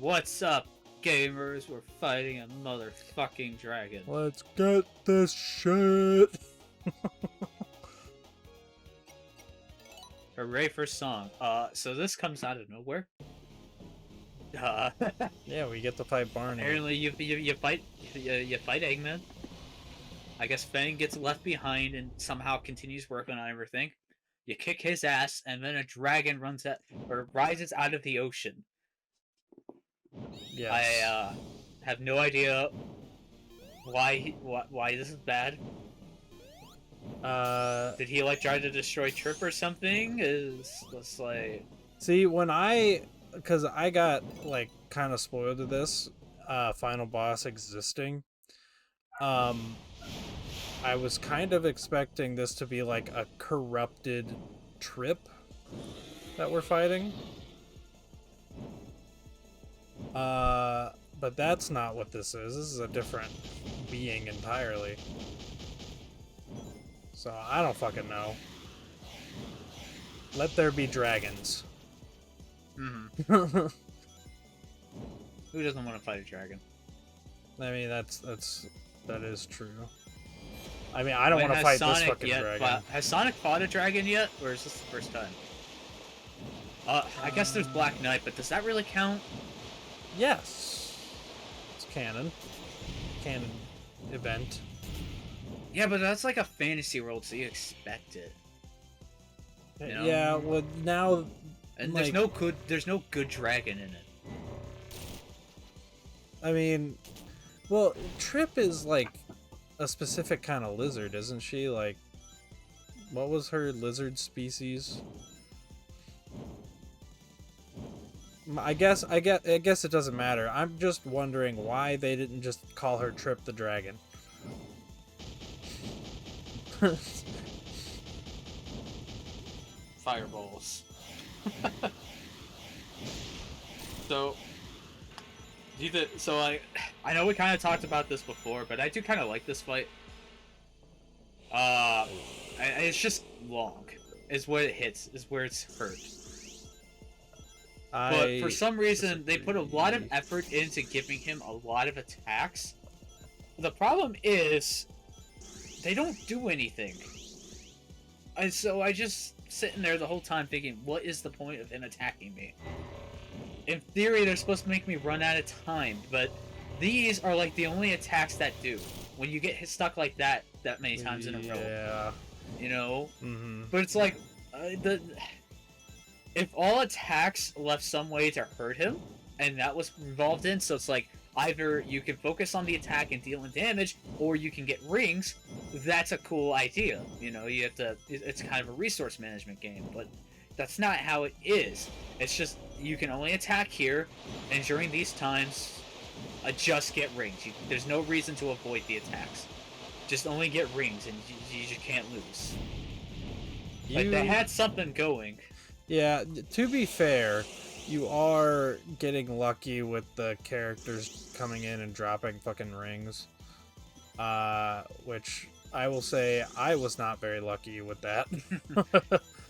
What's up, gamers? We're fighting a motherfucking dragon. Let's get this shit. Hooray for song. So this comes out of nowhere. Yeah, we get to fight Barney. Apparently you fight Eggman. I guess Fang gets left behind and somehow continues working on everything. You kick his ass, and then a dragon rises out of the ocean. Yes. I have no idea why this is bad. Did he like try to destroy Trip or something? It's like, see, because I got like kind of spoiled to this final boss existing. I was kind of expecting this to be like a corrupted Trip that we're fighting. But that's not what this is. This is a different being entirely. So I don't fucking know. Let there be dragons. who doesn't want to fight a dragon? I mean, that is true. I mean, I don't want to fight this fucking dragon. Has Sonic fought a dragon yet, or is this the first time? I guess there's Black Knight, but does that really count? Yes. It's canon. Canon event. Yeah, but that's like a fantasy world, so you expect it. You know? Yeah, well now, and like, there's no good dragon in it. I mean, well, Trip is like a specific kind of lizard, isn't she? Like, what was her lizard species? I guess it doesn't matter. I'm just wondering why they didn't just call her Trip the Dragon. Fireballs. I know we kind of talked about this before, but I do kind of like this fight. It's just long. Is what it hits. Is where it's hurt. But for some reason, they put a lot of effort into giving him a lot of attacks. The problem is, they don't do anything. And so I just sitting there the whole time thinking, what is the point of him attacking me? In theory, they're supposed to make me run out of time, but these are like the only attacks that do. When you get stuck like that many times in a row. Yeah. You know? Mm-hmm. But it's like, if all attacks left some way to hurt him, and that was involved in, so it's like, either you can focus on the attack and dealing damage, or you can get rings, that's a cool idea. You know, it's kind of a resource management game, but that's not how it is. It's just, you can only attack here, and during these times, just get rings. There's no reason to avoid the attacks. Just only get rings, and you just can't lose. Like, they had something going. Yeah, to be fair, you are getting lucky with the characters coming in and dropping fucking rings. Which I will say I was not very lucky with that.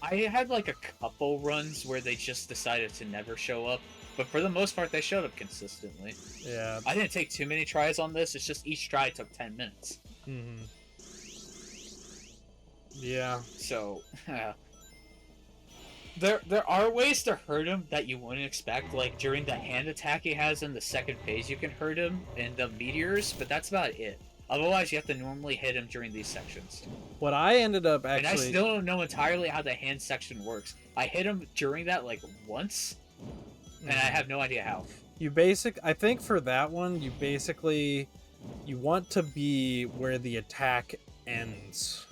I had like a couple runs where they just decided to never show up, but for the most part they showed up consistently. Yeah. I didn't take too many tries on this, it's just each try took 10 minutes. Mm-hmm. Yeah. So, There are ways to hurt him that you wouldn't expect, like during the hand attack he has in the second phase you can hurt him, and the meteors, but that's about it. Otherwise you have to normally hit him during these sections. What I ended up And I still don't know entirely how the hand section works. I hit him during that like once, and I have no idea how. I think for that one, you want to be where the attack ends,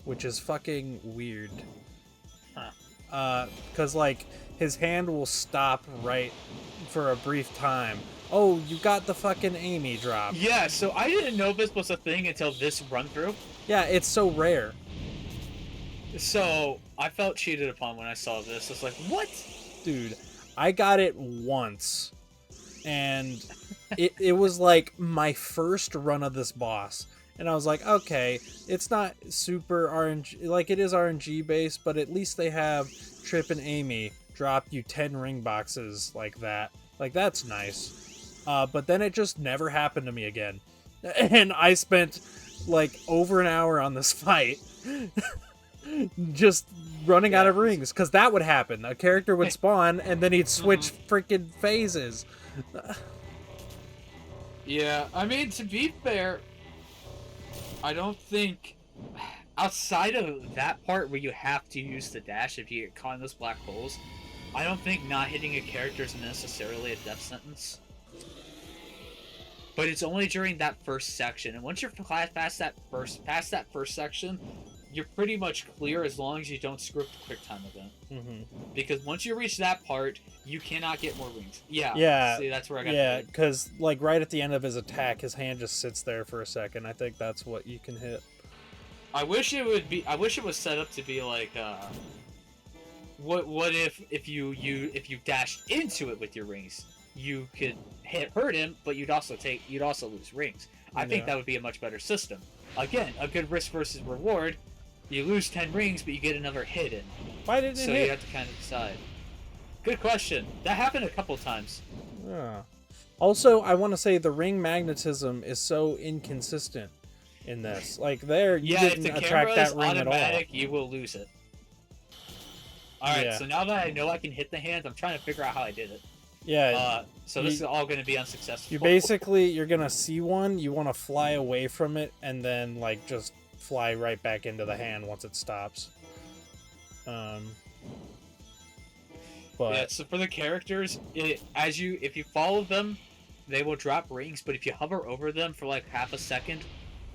which is fucking weird. Because like his hand will stop right for a brief time. Oh, you got the fucking Amy drop. Yeah, so I didn't know this was a thing until this run through. Yeah, it's so rare. So I felt cheated upon when I saw this. It's like, what? Dude, I got it once, and it was like my first run of this boss. And I was like, okay, it's not super RNG, like it is RNG based, but at least they have Trip and Amy drop you 10 ring boxes like that Like, that's nice. But then it just never happened to me again. And I spent, like, over an hour on this fight just running out Yeah. of rings. Because that would happen. A character would spawn, and then he'd switch freaking phases. Yeah, I mean, to be fair, I don't think outside of that part where you have to use the dash if you get caught in those black holes, I don't think not hitting a character is necessarily a death sentence. But it's only during that first section, and once you're past that first section, you're pretty much clear as long as you don't screw up the quick time event. Mm-hmm. Because once you reach that part, you cannot get more rings. Yeah. Yeah. See, that's where I got. Yeah, because, like, right at the end of his attack, his hand just sits there for a second. I think that's what you can hit. I wish it would be. I wish it was set up to be like, what if you dashed into it with your rings, you could hurt him, but you'd also lose rings. I think that would be a much better system. Again, a good risk versus reward. You lose 10 rings, but you get another hit in. Why didn't it So hit? you have to kind of decide. Good question. That happened a couple times. Yeah. Also, I want to say the ring magnetism is so inconsistent in this. Like, there, you Yeah, if didn't the attract camera is that ring at all. automatic, you will lose it. Alright, Yeah. so now that I know I can hit the hands, I'm trying to figure out how I did it. Yeah, So this is all going to be unsuccessful. you're gonna see one, you want to fly away from it, and then, like, just fly right back into the hand once it stops. But Yeah, so for the characters, if you follow them, they will drop rings, but if you hover over them for like half a second,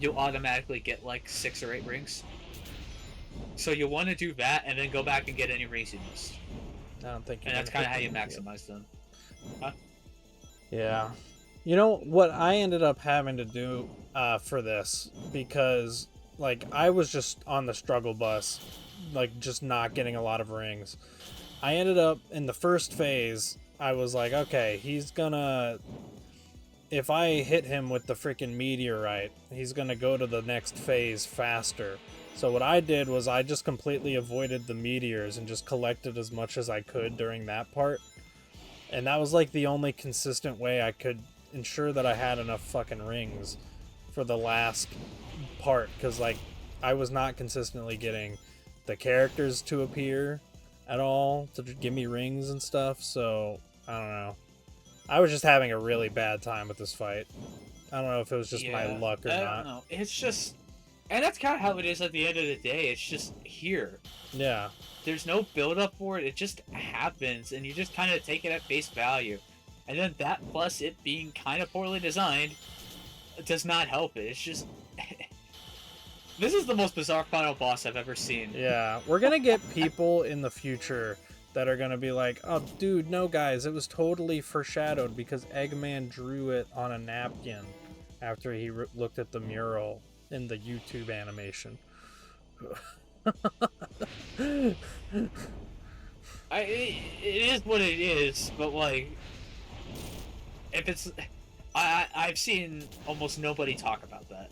you'll automatically get like 6 or 8 rings. So you'll want to do that and then go back and get any rings you missed. I don't think. And that's kind of how you maximize them. Huh? Yeah. You know what I ended up having to do for this, because, like, I was just on the struggle bus, like, just not getting a lot of rings. I ended up in the first phase, I was like, okay, he's gonna, if I hit him with the freaking meteorite, he's gonna go to the next phase faster. So what I did was I just completely avoided the meteors and just collected as much as I could during that part. And that was, like, the only consistent way I could ensure that I had enough fucking rings for the last part, because, like, I was not consistently getting the characters to appear at all to give me rings and stuff. So I don't know, I was just having a really bad time with this fight. I don't know if it was just my luck or I not. don't know. It's just, and that's kind of how it is at the end of the day. It's just here. Yeah. There's no build up for it. It just happens, and you just kind of take it at face value. And then that, plus it being kind of poorly designed, does not help it. It's just this is the most bizarre final boss I've ever seen. Yeah, we're gonna get people in the future that are gonna be like, oh, dude, no, guys, it was totally foreshadowed because Eggman drew it on a napkin after he looked at the mural in the YouTube animation. It is what it is, but like, if it's, I've seen almost nobody talk about that,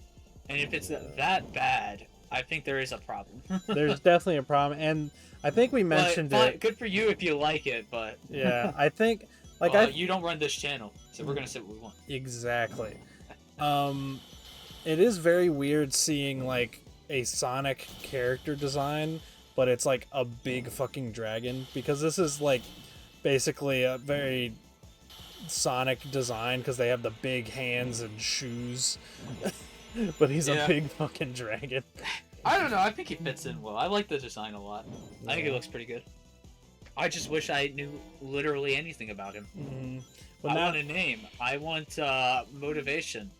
and if it's that bad, I think there is a problem. There's definitely a problem, and I think we mentioned it. Good for you if you like it, but yeah, I think, like, you don't run this channel, so we're gonna say what we want. Exactly. It is very weird seeing, like, a Sonic character design, but it's like a big fucking dragon, because this is, like, basically a very Sonic design because they have the big hands and shoes. But he's a big fucking dragon. I don't know, I think he fits in well. I like the design a lot. I think it looks pretty good. I just wish I knew literally anything about him. Mm-hmm. I want a name. I want motivation.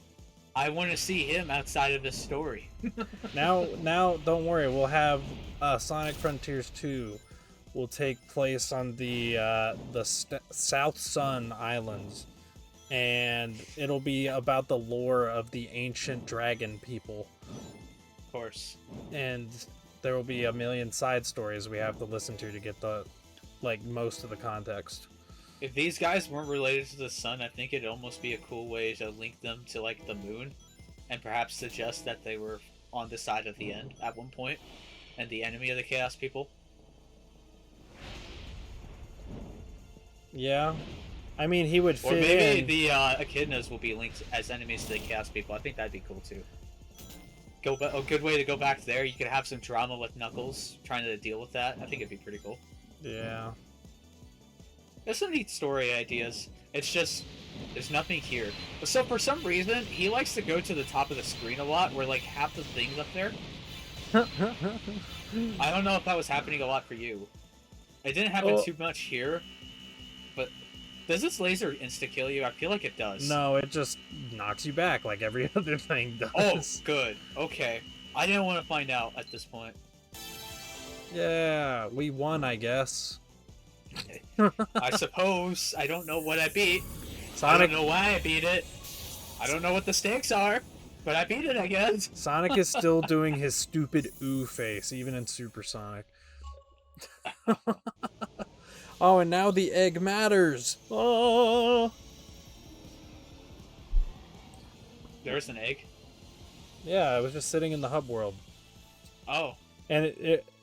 I want to see him outside of this story. now, don't worry. We'll have Sonic Frontiers 2 will take place on the South Sun Islands, and it'll be about the lore of the ancient dragon people. Of course. And there will be a million side stories we have to listen to get the, like, most of the context. If these guys weren't related to the sun, I think it'd almost be a cool way to link them to, like, the moon, and perhaps suggest that they were on the side of the end at one point, and the enemy of the Chaos people. Yeah. I mean, he would Or fit maybe in. the echidnas will be linked as enemies to the chaos people. I think that'd be cool too. A good way to go back there. You could have some drama with Knuckles trying to deal with that. I think it'd be pretty cool. Yeah. There's some neat story ideas. It's just there's nothing here. So for some reason, he likes to go to the top of the screen a lot, where like half the things up there. I don't know if that was happening a lot for you. It didn't happen Well- too much here, but does this laser insta kill you? I feel like it does. No, it just knocks you back like every other thing Oh, does. good. Okay. I didn't want to find out at this point. Yeah, we won, I guess. I suppose. I don't know what I beat. Sonic I don't know why I beat it. I don't know what the stakes are, but I beat it, I guess. Sonic is still doing his stupid ooh face, even in Supersonic. Oh, and now the egg matters. Oh, There's an egg. yeah, I was just sitting in the hub world, Oh. and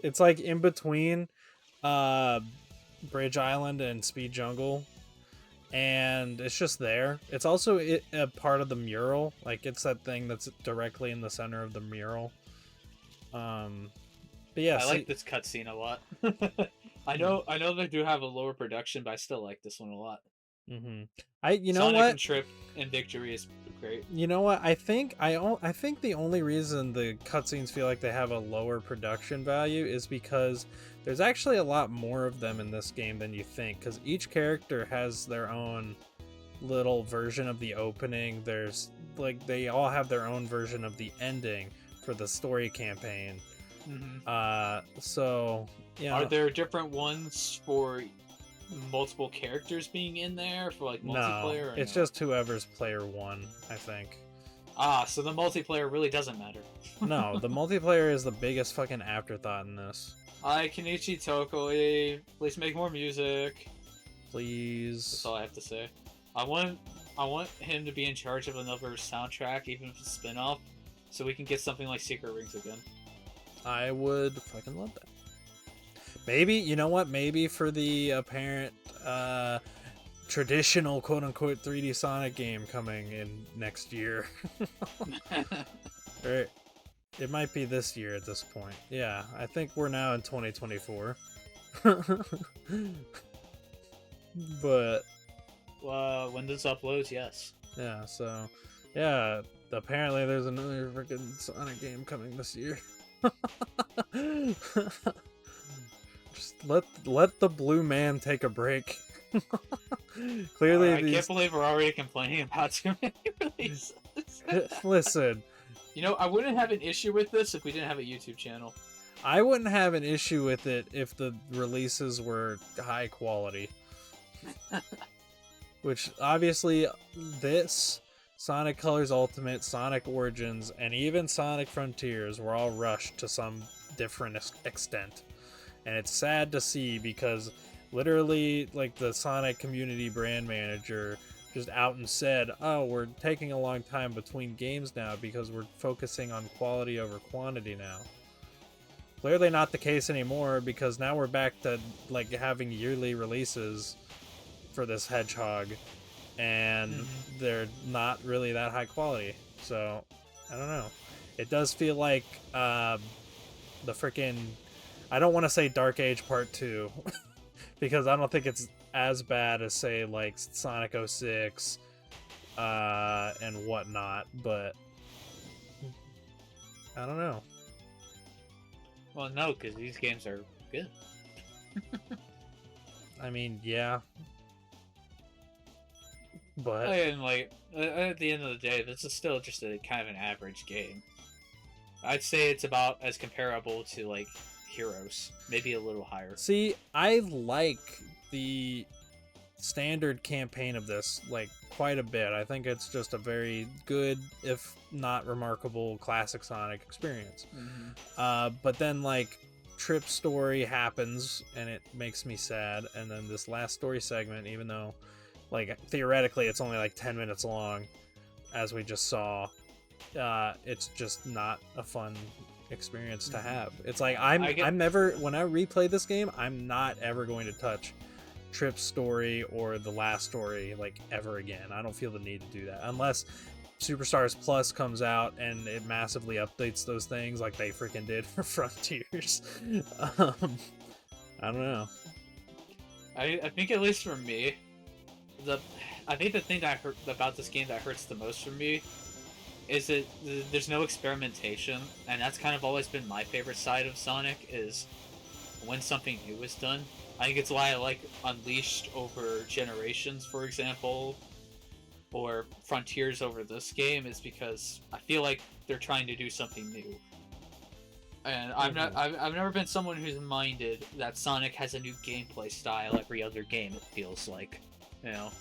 it's like in between, Bridge Island and Speed Jungle, and it's just there. It's also a part of the mural. Like it's that thing that's directly in the center of the mural. But yeah, I like this cutscene a lot. I know they do have a lower production, but I still like this one a lot. Mm-hmm. You know Sonic what? and Trip and Victory is great. You know what? I think the only reason the cutscenes feel like they have a lower production value is because there's actually a lot more of them in this game than you think. Because each character has their own little version of the opening. There's like they all have their own version of the ending for the story campaign. So yeah. Are there different ones for multiple characters being in there for like multiplayer? No, it's just whoever's player one, I think. So the multiplayer really doesn't matter. No, the multiplayer is the biggest fucking afterthought in this. Hi, Kenichi Tokoi. Please make more music. Please. That's all I have to say. I want him to be in charge of another soundtrack, even if it's a spin-off, so we can get something like Secret Rings again. I would fucking love that. Maybe, you know what? Maybe for the apparent traditional quote-unquote 3D Sonic game coming in next year. Or it might be this year at this point. Yeah, I think we're now in 2024. But when this uploads, yes. yeah, so yeah, apparently there's another freaking Sonic game coming this year. Just let the blue man take a break. Clearly, I can't believe we're already complaining about too many releases. Listen, You know, I wouldn't have an issue with this if we didn't have a YouTube channel. I wouldn't have an issue with it if the releases were high quality. Which obviously this, Sonic Colors Ultimate, Sonic Origins, and even Sonic Frontiers were all rushed to some different extent. And it's sad to see because literally like the Sonic community brand manager just out and said, oh, we're taking a long time between games now because we're focusing on quality over quantity now. Clearly not the case anymore because now we're back to like having yearly releases for this Hedgehog, and they're not really that high quality. So I don't know. It does feel like the freaking, I don't want to say Dark Age Part 2 because I don't think it's as bad as say like Sonic 06 and whatnot, but I don't know. Well, no, because these games are good. I mean, yeah. But And like at the end of the day, this is still just a kind of an average game. I'd say it's about as comparable to like Heroes, maybe a little higher. see, I like the standard campaign of this like quite a bit. I think it's just a very good, if not remarkable, classic Sonic experience. But then like Trip's story happens and it makes me sad, and then this last story segment, even though like theoretically it's only like 10 minutes long, as we just saw, it's just not a fun experience to have. It's like I'm never, when I replay this game, I'm not ever going to touch Trip story or the last story like ever again. I don't feel the need to do that unless Superstars Plus comes out and it massively updates those things like they freaking did for Frontiers. I don't know. I think at least for me, I think the thing that hurt about this game that hurts the most for me is that there's no experimentation, and that's kind of always been my favorite side of Sonic, is when something new is done. I think it's why I like Unleashed over Generations, for example, or Frontiers over this game, is because I feel like they're trying to do something new. And I've never been someone who's minded that Sonic has a new gameplay style every other game, it feels like. You know,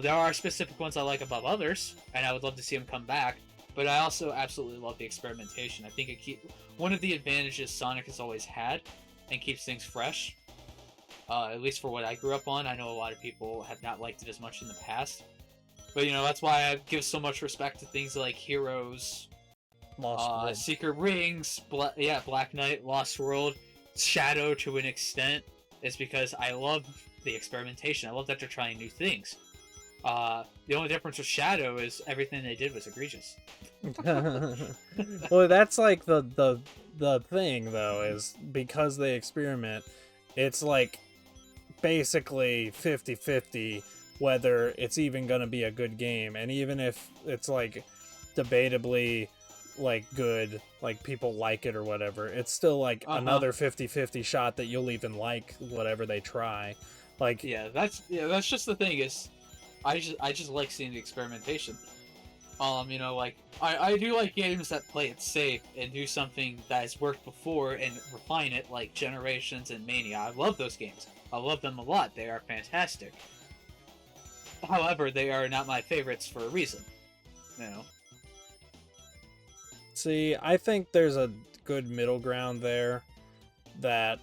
there are specific ones I like above others, and I would love to see them come back, but I also absolutely love the experimentation. I think one of the advantages Sonic has always had and keeps things fresh, at least for what I grew up on. I know a lot of people have not liked it as much in the past, but you know, that's why I give so much respect to things like Heroes, Lost World. Secret Rings, Black Knight, Lost World, Shadow to an extent, is because I love the experimentation. I love that they're trying new things. The only difference with Shadow is everything they did was egregious. Well, that's like the thing though, is because they experiment, it's like basically 50-50 whether it's even gonna be a good game, and even if it's like debatably like good, like people like it or whatever, it's still like another 50-50 shot that you'll even like whatever they try. Like that's just the thing, is I just like seeing the experimentation. You know, like I do like games that play it safe and do something that has worked before and refine it, like Generations and Mania. I love those games. I love them a lot. They are fantastic. However, they are not my favorites for a reason. You know. See, I think there's a good middle ground there that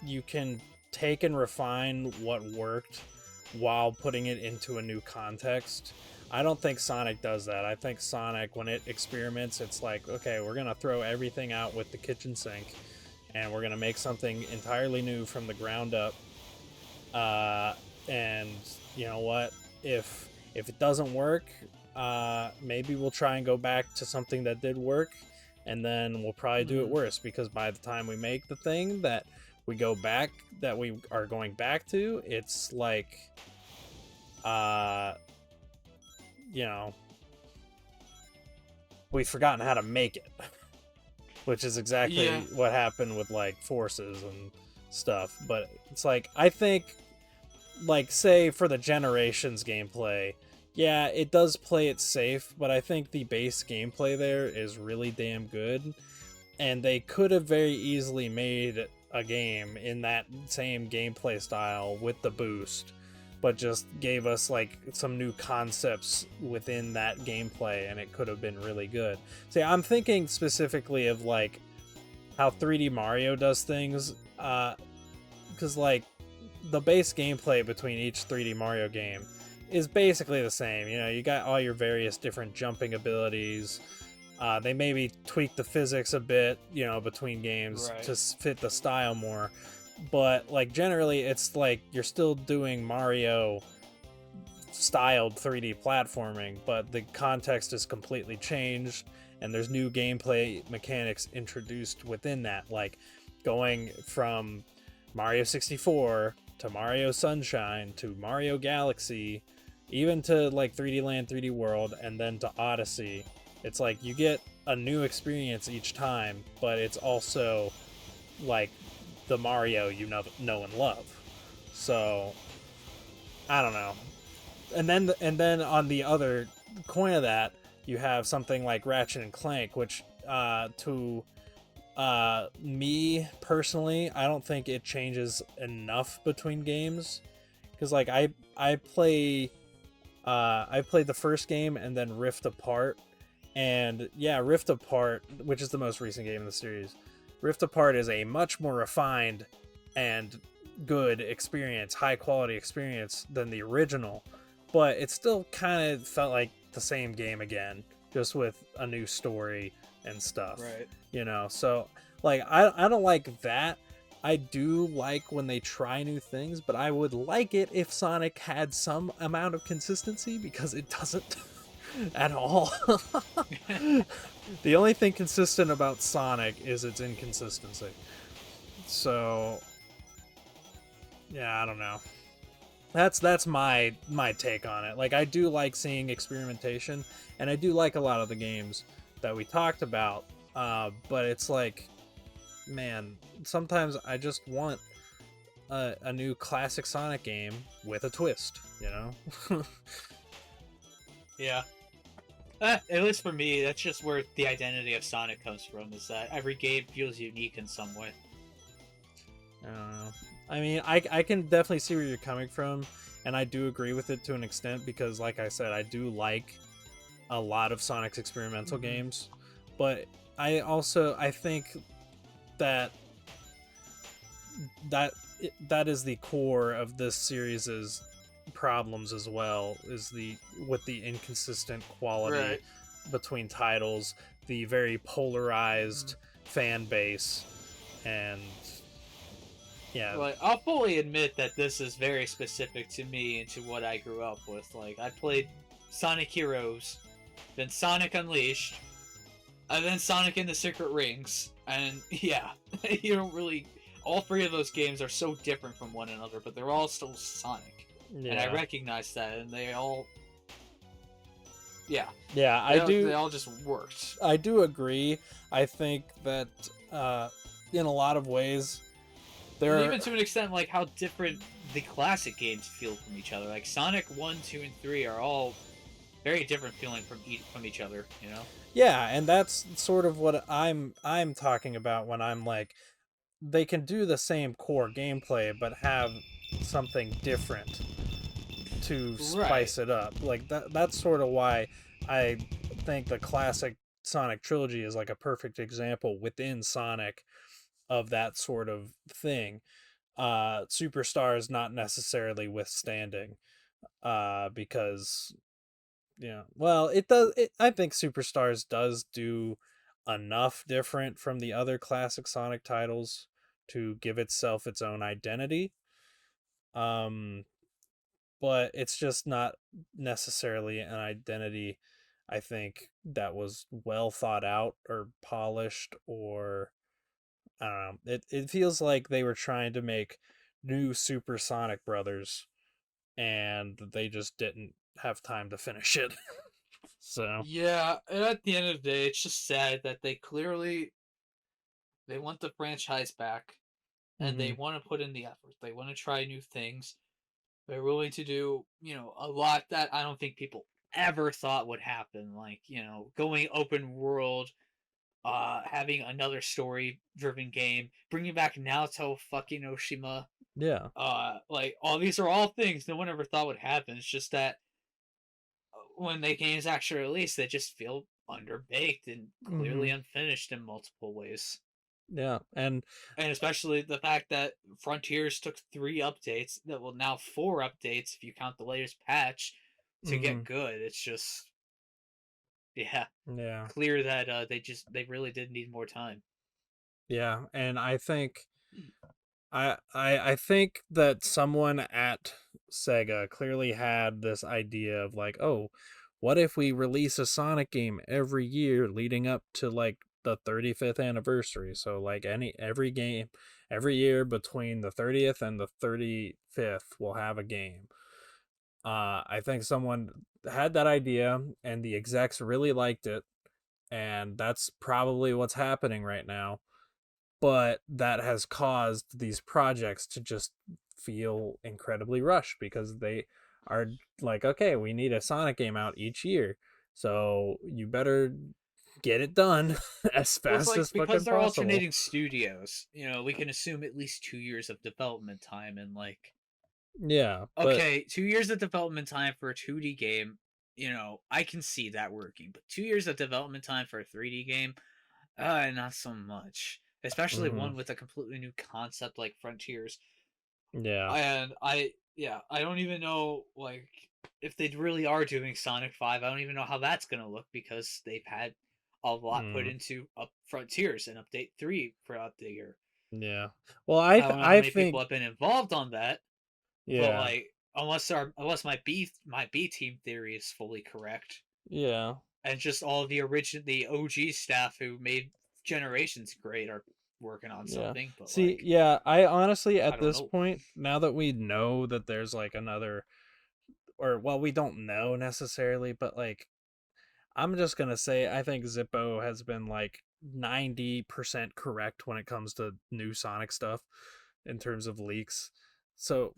you can take and refine what worked while putting it into a new context. I don't think Sonic does that. I think Sonic, when it experiments, it's like, okay, we're going to throw everything out with the kitchen sink, and we're going to make something entirely new from the ground up. And you know what? If it doesn't work, maybe we'll try and go back to something that did work, and then we'll probably do it worse, because by the time we make the thing that we are going back to, it's like, you know, we've forgotten how to make it. Which is exactly what happened with like Forces and stuff. But it's like, I think, like, say for the Generations gameplay, yeah, it does play it safe, but I think the base gameplay there is really damn good, and they could have very easily made a game in that same gameplay style with the boost, but just gave us like some new concepts within that gameplay, and it could have been really good. See, I'm thinking specifically of like how 3D Mario does things, because like the base gameplay between each 3D Mario game is basically the same. You know, you got all your various different jumping abilities. They maybe tweak the physics a bit, you know, between games to fit the style more. But like generally, it's like you're still doing Mario styled 3D platforming, but the context is completely changed, and there's new gameplay mechanics introduced within that, like going from Mario 64 to Mario Sunshine to Mario Galaxy, even to like 3D Land, 3D World, and then to Odyssey. It's like you get a new experience each time, but it's also like the Mario you know and love. So I don't know. And then on the other coin of that, you have something like Ratchet and Clank, which to me personally, I don't think it changes enough between games, because like I played the first game and then Rift Apart, and yeah, Rift Apart, which is the most recent game in the series, Rift Apart is a much more refined and good experience, high quality experience than the original, but it still kind of felt like the same game again, just with a new story and stuff. Right. You know, so like I don't like that, I do like when they try new things, but I would like it if Sonic had some amount of consistency because it doesn't at all. The only thing consistent about Sonic is its inconsistency. So, yeah, I don't know. That's my take on it. Like I do like seeing experimentation, and I do like a lot of the games that we talked about. But it's like, man, sometimes I just want a new classic Sonic game with a twist. You know? Yeah. At least for me, that's just where the identity of Sonic comes from, is that every game feels unique in some way. I don't know. I mean, I can definitely see where you're coming from, and I do agree with it to an extent because, like I said, I do like a lot of Sonic's experimental games, but I think that that is the core of this series' problems as well, is the with the inconsistent quality Right. between titles, the very polarized fan base, and yeah. Like, I'll fully admit that this is very specific to me and to what I grew up with. Like, I played Sonic Heroes, then Sonic Unleashed, and then Sonic and the Secret Rings, and yeah, you don't really. All three of those games are so different from one another, but they're all still Sonic, and I Yeah. recognize that, and they all, yeah, Yeah, they all just worked. I do agree. I think that in a lot of ways there And are, even to an extent, like how different the classic games feel from each other. Like Sonic 1, 2, and 3 are all very different feeling from each other, you know? yeah, and that's sort of what I'm talking about when I'm like they can do the same core gameplay but have something different to Right. spice it up. Like that's sort of why I think the classic Sonic trilogy is like a perfect example within Sonic of that sort of thing. Superstars not necessarily withstanding, because well, I think Superstars does do enough different from the other classic Sonic titles to give itself its own identity. Um, but it's just not necessarily an identity, I think, that was well thought out or polished, or I don't know. It feels like they were trying to make new Super Sonic Brothers and they just didn't have time to finish it. So, Yeah, and at the end of the day, it's just sad that they want the franchise back and they mhm. want to put in the effort. They want to try new things. They're willing to do, a lot that I don't think people ever thought would happen. Like, going open world, having another story driven game, bringing back Naoto fucking Oshima. Yeah. Like all these are all things no one ever thought would happen. It's just that when the games actually release, they just feel underbaked and clearly Mhm. unfinished in multiple ways. Yeah. And And especially the fact that Frontiers took 3 updates, that well now 4 updates if you count the latest patch, to get mhm. good. It's just, yeah, Yeah. clear that they really did need more time. Yeah, and I think I think that someone at Sega clearly had this idea of like, oh, what if we release a Sonic game every year leading up to like the 35th anniversary? So like every game every year between the 30th and the 35th we'll have a game. I think someone had that idea and the execs really liked it, and that's probably what's happening right now, but that has caused these projects to just feel incredibly rushed because they are like, okay, we need a Sonic game out each year, so you better get it done as Well, it's fast like as because fucking they're possible. alternating studios, we can assume at least 2 years of development time, and like, Yeah, but okay, 2 years of development time for a 2D game, I can see that working, but 2 years of development time for a 3D game, not so much. Especially mhm, one with a completely new concept like Frontiers. yeah, And I don't even know, like, if they really are doing Sonic 5, I don't even know how that's gonna look because they've had a lot put mm, into Frontiers and Update 3 for up the year. Yeah. Well, I don't know how I many people think have been involved on that, but yeah. like, unless my B team theory is fully correct, Yeah. and just all the OG staff who made Generations great are working on Yeah. something, but See, like, yeah, I honestly I at don't this know. point, now that we know that there's like another, or well, we don't know necessarily, but like I'm just going to say I think Zippo has been like 90% correct when it comes to new Sonic stuff in terms of leaks. So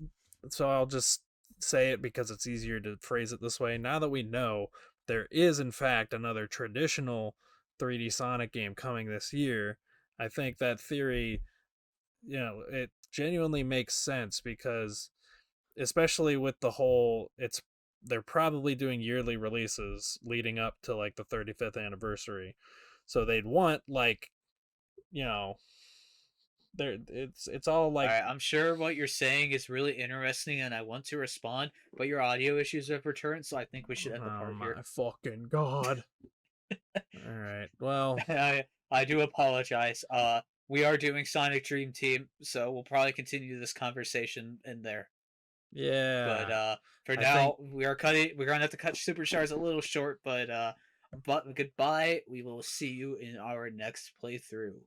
I'll just say it because it's easier to phrase it this way. Now that we know there is in fact another traditional 3D Sonic game coming this year, I think that theory, it genuinely makes sense because especially with the whole they're probably doing yearly releases leading up to like the 35th anniversary. So they'd want like, you know, there it's all All like right, I'm sure what you're saying is really interesting, and I want to respond, but your audio issues have returned, so I think we should end the oh part my here. fucking god. All right. Well, I do apologize. We are doing Sonic Dream Team, so we'll probably continue this conversation in there. But yeah. for I think now, we are cutting. We're gonna have to cut Superstars a little short, but goodbye. We will see you in our next playthrough.